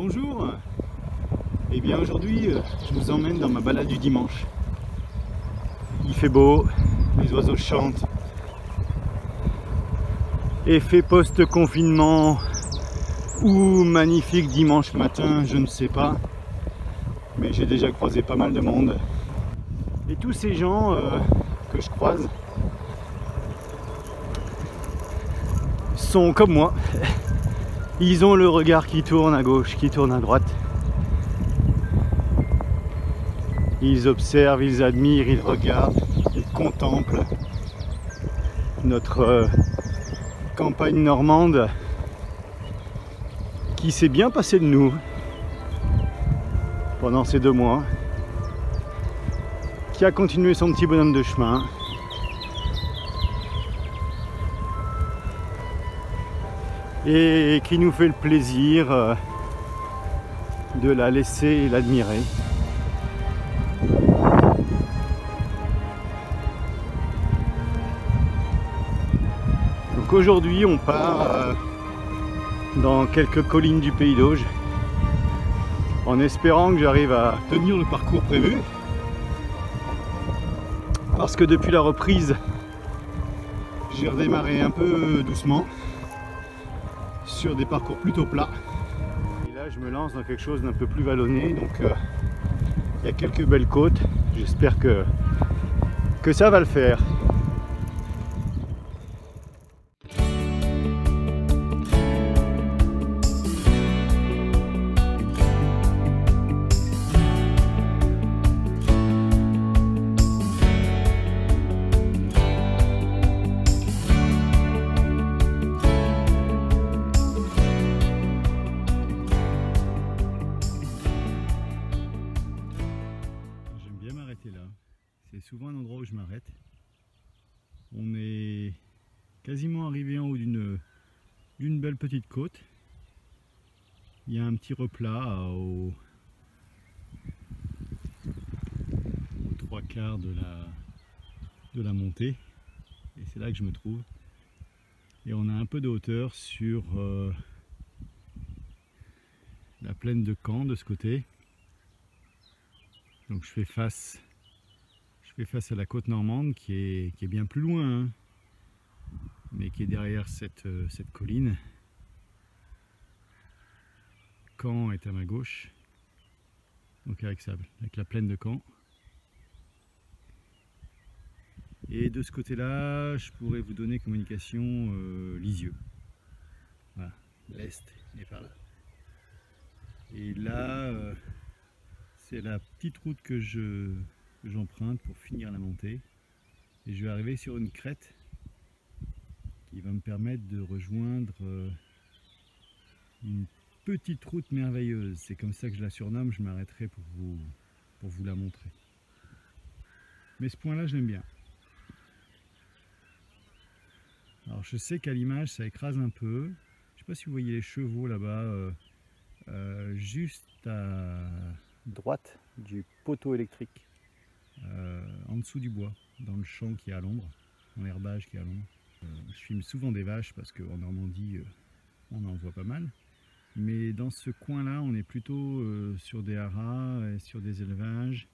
Bonjour. Et bien aujourd'hui je vous emmène dans ma balade du dimanche. Il fait beau, les oiseaux chantent. Effet post-confinement ou magnifique dimanche matin, je ne sais pas. Mais j'ai déjà croisé pas mal de monde. Et tous ces gens que je croise sont comme moi. Ils ont le regard qui tourne à gauche, qui tourne à droite. Ils observent, ils admirent, ils regardent, ils contemplent notre campagne normande qui s'est bien passée de nous pendant ces 2 mois, qui a continué son petit bonhomme de chemin. Et qui nous fait le plaisir de la laisser et l'admirer. Donc aujourd'hui on part dans quelques collines du Pays d'Auge en espérant que j'arrive à tenir le parcours prévu, parce que depuis la reprise j'ai redémarré un peu doucement sur des parcours plutôt plats, et là je me lance dans quelque chose d'un peu plus vallonné. Donc il y a quelques belles côtes, j'espère que ça va le faire. Là, c'est souvent un endroit où je m'arrête. On est quasiment arrivé en haut d'une belle petite côte. Il y a un petit replat aux 3/4 de la montée, et c'est là que je me trouve. Et on a un peu de hauteur sur la plaine de Caen de ce côté. Donc je fais face à la côte normande qui est bien plus loin, hein, mais qui est derrière cette colline. Caen est à ma gauche, donc avec la plaine de Caen. Et de ce côté-là, je pourrais vous donner comme indication Lisieux. Voilà, l'est est par là. Et là, c'est la petite route que j'emprunte pour finir la montée, et je vais arriver sur une crête qui va me permettre de rejoindre une petite route merveilleuse. C'est comme ça que je la surnomme. Je m'arrêterai pour vous la montrer. Mais ce point là je l'aime bien. Alors je sais qu'à l'image ça écrase un peu. Je sais pas si vous voyez les chevaux là-bas, juste à droite du poteau électrique, en dessous du bois, dans le champ qui est à l'ombre, dans l'herbage qui est à l'ombre. Je filme souvent des vaches parce qu'en Normandie on en voit pas mal, mais dans ce coin là on est plutôt sur des haras et sur des élevages,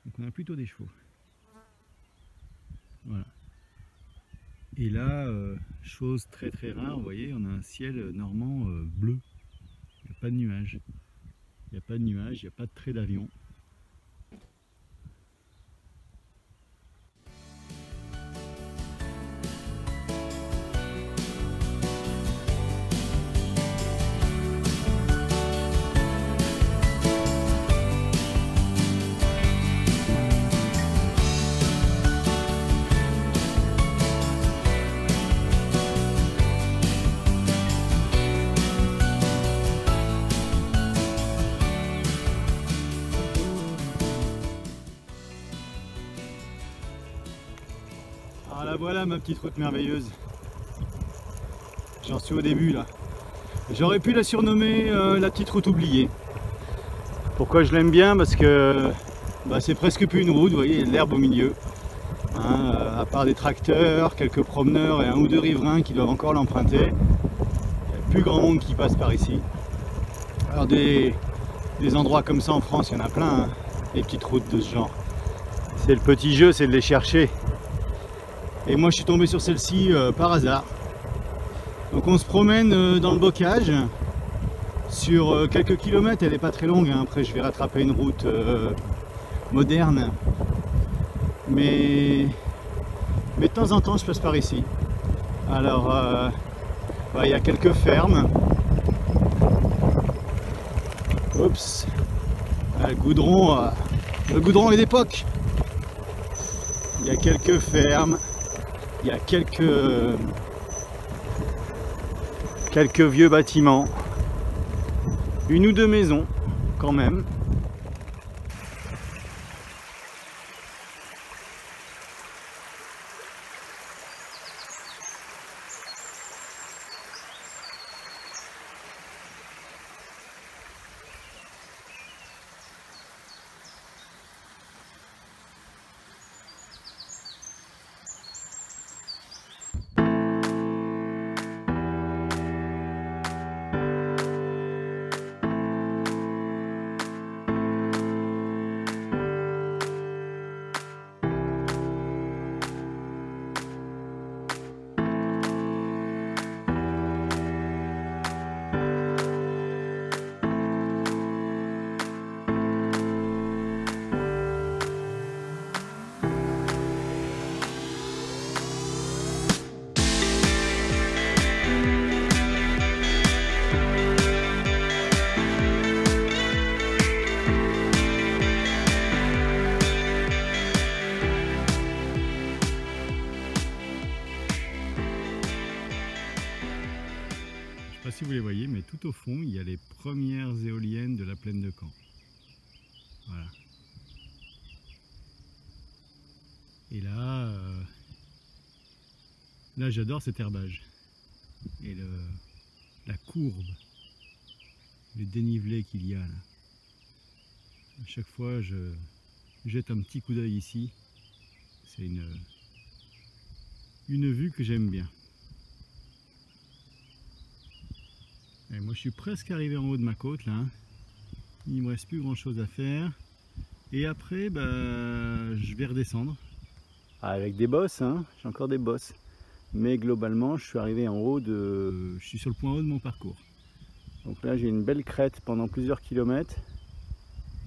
donc on a plutôt des chevaux. Voilà. Et là, chose très très rare, vous voyez, on a un ciel normand bleu, il n'y a pas de nuages. Il n'y a pas de nuages, il n'y a pas de trait d'avion. Alors la voilà ma petite route merveilleuse. J'en suis au début là. J'aurais pu la surnommer la petite route oubliée. Pourquoi je l'aime bien? Parce que c'est presque plus une route, vous voyez, il y a de l'herbe au milieu. Hein, à part des tracteurs, quelques promeneurs et un ou deux riverains qui doivent encore l'emprunter. Il n'y a plus grand monde qui passe par ici. Alors des endroits comme ça en France, il y en a plein, hein, des petites routes de ce genre. C'est le petit jeu, c'est de les chercher. Et moi je suis tombé sur celle-ci par hasard. Donc on se promène dans le bocage sur quelques kilomètres, elle n'est pas très longue, hein. Après je vais rattraper une route moderne. Mais de temps en temps je passe par ici. Alors il y a quelques fermes. Oups, le goudron est d'époque. Il y a quelques fermes, il y a quelques vieux bâtiments, une ou deux maisons quand même. Je ne sais pas si vous les voyez, mais tout au fond, il y a les premières éoliennes de la plaine de Caen. Voilà. Et là j'adore cet herbage. Et la courbe, le dénivelé qu'il y a là. À chaque fois, je jette un petit coup d'œil ici. C'est une vue que j'aime bien. Et moi je suis presque arrivé en haut de ma côte là. Il ne me reste plus grand chose à faire. Et après je vais redescendre. Avec des bosses, hein, j'ai encore des bosses. Mais globalement je suis arrivé en haut je suis sur le point haut de mon parcours. Donc là j'ai une belle crête pendant plusieurs kilomètres.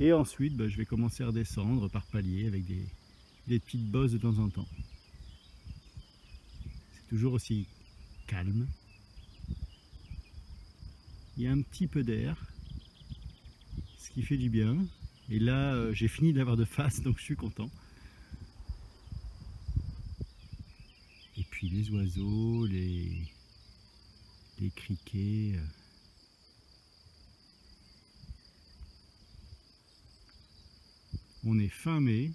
Et ensuite je vais commencer à redescendre par paliers avec des petites bosses de temps en temps. C'est toujours aussi calme. Il y a un petit peu d'air, ce qui fait du bien. Et là, j'ai fini d'avoir de face, donc je suis content. Et puis les oiseaux, les criquets. On est fin mai,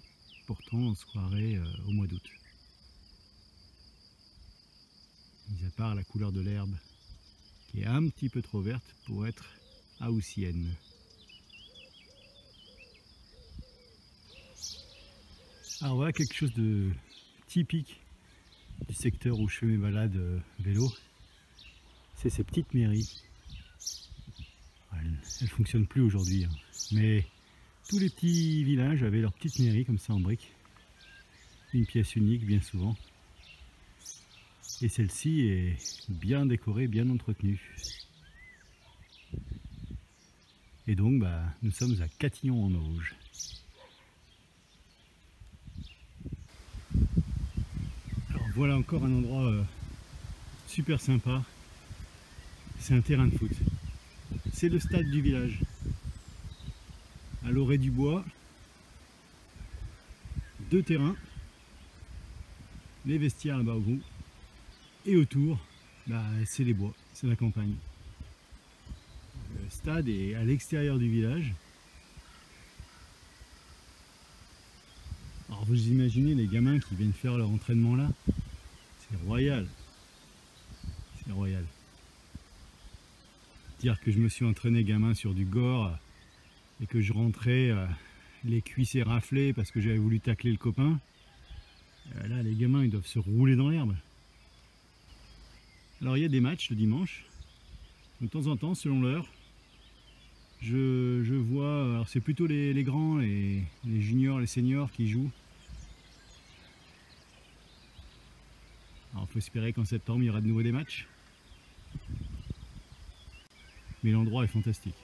pourtant on se croirait au mois d'août. Mis à part la couleur de l'herbe, qui est un petit peu trop verte pour être haussienne. Alors voilà quelque chose de typique du secteur où je fais mes balades vélo. C'est ces petites mairies. Elles ne fonctionnent plus aujourd'hui, hein. Mais tous les petits villages avaient leur petite mairie comme ça en briques. Une pièce unique bien souvent. Et celle-ci est bien décorée, bien entretenue. Et donc nous sommes à Catillon-en-Auge. Alors voilà encore un endroit super sympa. C'est un terrain de foot. C'est le stade du village. À l'orée du bois, 2 terrains, les vestiaires là-bas au bout. Et autour, c'est les bois, c'est la campagne. Le stade est à l'extérieur du village. Alors vous imaginez les gamins qui viennent faire leur entraînement là, c'est royal. C'est royal. Dire que je me suis entraîné gamin sur du gore et que je rentrais les cuisses raflées parce que j'avais voulu tacler le copain. Là les gamins ils doivent se rouler dans l'herbe. Alors il y a des matchs le dimanche, de temps en temps selon l'heure, Je vois, alors c'est plutôt les grands, les juniors, les seniors qui jouent. Alors il faut espérer qu'en septembre il y aura de nouveau des matchs. Mais l'endroit est fantastique.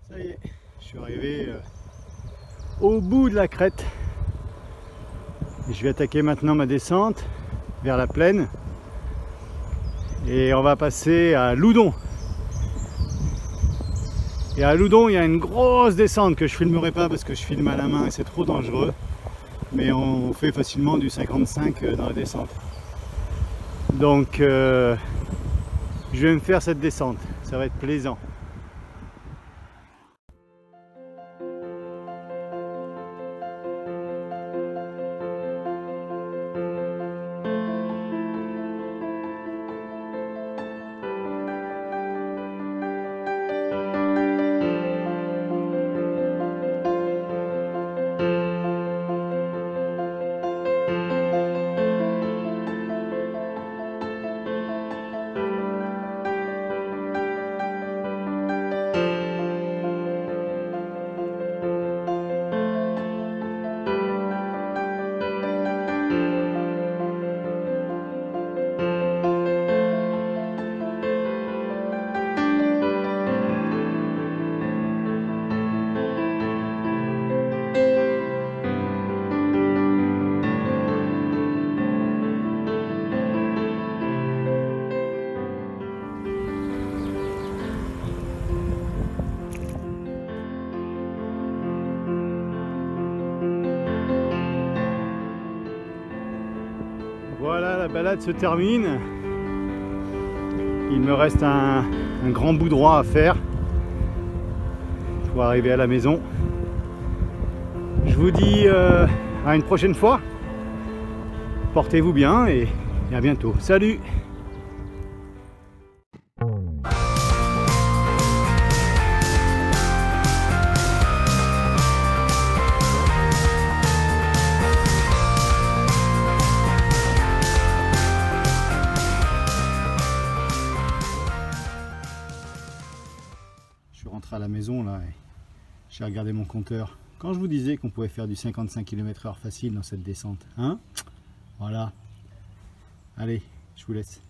Ça y est, je suis arrivé au bout de la crête. Et je vais attaquer maintenant ma descente vers la plaine. Et on va passer à Loudon. Et à Loudon, il y a une grosse descente que je filmerai pas parce que je filme à la main et c'est trop dangereux. Mais on fait facilement du 55 dans la descente. Donc je vais me faire cette descente, ça va être plaisant. Voilà, la balade se termine. Il me reste un grand bout droit à faire pour arriver à la maison. Je vous dis à une prochaine fois. Portez-vous bien et à bientôt. Salut! Je rentre à la maison là et j'ai regardé mon compteur. Quand je vous disais qu'on pouvait faire du 55 km/h facile dans cette descente, hein? Voilà. Allez, je vous laisse.